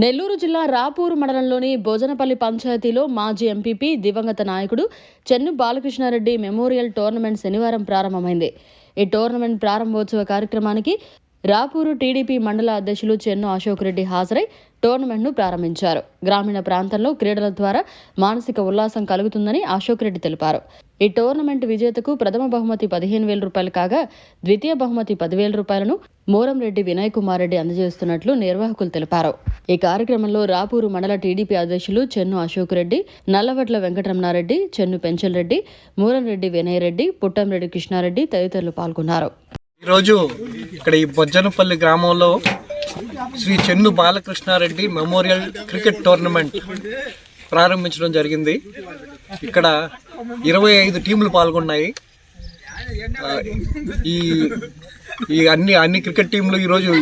నెల్లూరు జిల్లా రాపూరు మండలంలోని భోజనపల్లి పంచాయతీలో మాజీ ఎంపీపీ దివంగత నాయకుడు చెన్ను బాలకృష్ణారెడ్డి మెమోరియల్ టోర్నమెంట్ శనివారం ప్రారంభమైంది. ఈ టోర్నమెంట్ ప్రారంభోత్సవ కార్యక్రమానికి రాపూరు టీడీపీ మండల అధ్యక్షులు చెన్ను అశోక్ రెడ్డి హాజరై టోర్నమెంట్ను ప్రారంభించారు. గ్రామీణ ప్రాంతంలో క్రీడల ద్వారా మానసిక ఉల్లాసం కలుగుతుందని అశోక్ రెడ్డి తెలిపారు. ఈ టోర్నమెంట్ విజేతకు ప్రథమ బహుమతి 15,000 రూపాయలు కాగా ద్వితీయ బహుమతి 10,000 రూపాయలను మోరంరెడ్డి వినయ్ కుమార్ రెడ్డి అందజేస్తున్నట్లు నిర్వాహకులు తెలిపారు. ఈ కార్యక్రమంలో రాపూరు మండల టీడీపీ అధ్యక్షులు చెన్ను అశోక్ రెడ్డి, నల్లవడ్ల వెంకటరమణారెడ్డి, చెన్ను పెంచల్రెడ్డి, మూరంరెడ్డి వినయ్ రెడ్డి, పుట్టంరెడ్డి కృష్ణారెడ్డి తదితరులు పాల్గొన్నారు. ఈరోజు ఇక్కడ ఈ బొజ్జనపల్లి గ్రామంలో Shri Chennu Balakrishna Reddy memorial cricket tournament ప్రారంభించడం జరిగింది. ఇక్కడ 25 టీంలు పాల్గొన్నాయి. ఈ అన్ని క్రికెట్ టీంలు ఈరోజు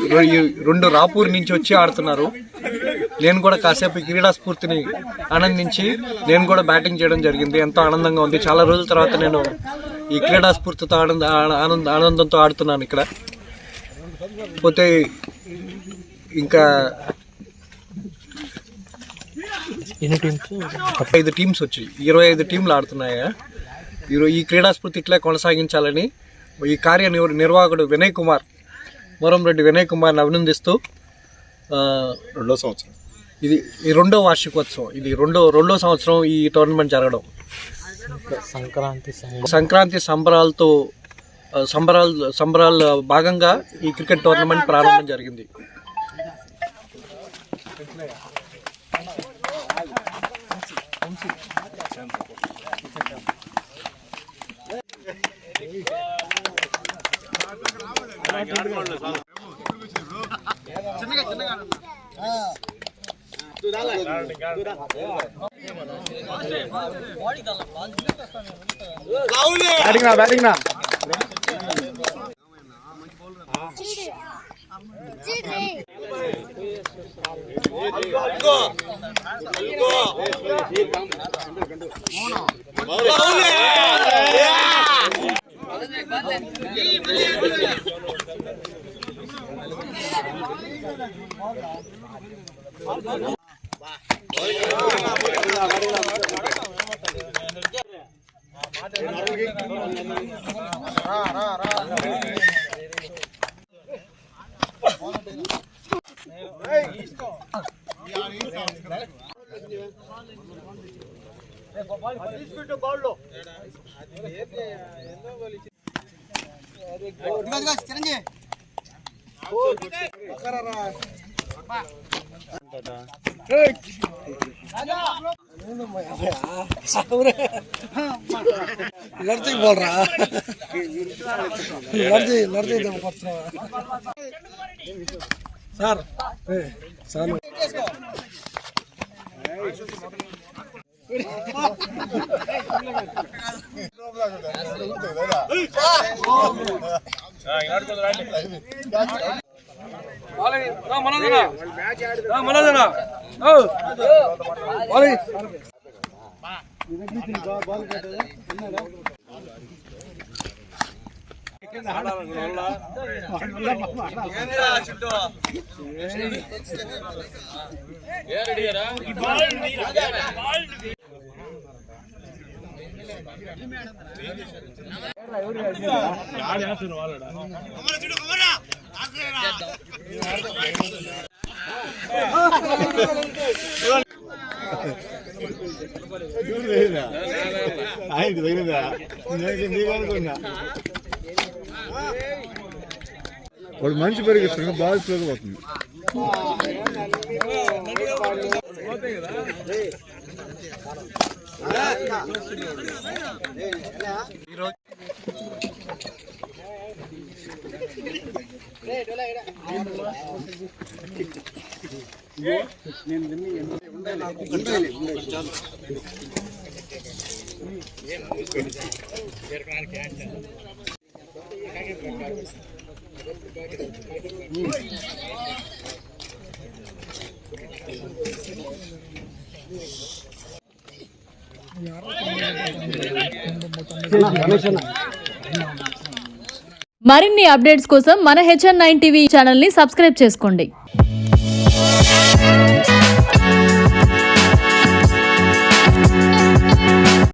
2 రాపూర్ నుంచి వచ్చి ఆడుతున్నారు. నేను కూడా కాసేపు క్రీడా స్ఫూర్తిని ఆనందించి నేను కూడా బ్యాటింగ్ చేయడం జరిగింది. ఎంతో ఆనందంగా ఉంది. చాలా రోజుల తర్వాత నేను ఈ క్రీడా స్ఫూర్తితో ఆనందంతో ఆడుతున్నాను. ఇక్కడ పోతే ఇంకా 5 టీమ్స్ వచ్చి 25 టీంలు ఆడుతున్నాయా. ఈ క్రీడా స్ఫూర్తి ఇట్లా కొనసాగించాలని ఈ నిర్వాహకుడు వినయ్ కుమార్, మోరంరెడ్డి వినయ్ కుమార్ని అభినందిస్తూ ఇది 2వ వార్షికోత్సవం. ఇది రెండో సంవత్సరం ఈ టోర్నమెంట్ జరగడం. సంక్రాంతి సంబరాల భాగంగా ఈ క్రికెట్ టోర్నమెంట్ ప్రారంభం జరిగింది. బ్యాటింగ్ నా लड़ती बोल रहा लड़ती सर सर వాడు మనిషి పెరిగిస్తున్నా బాగా పెరిగిపోతుంది. మరిన్ని అప్డేట్స్ కోసం మన HN9 టీవీ ఛానల్ ని సబ్స్క్రైబ్ చేసుకోండి. Thank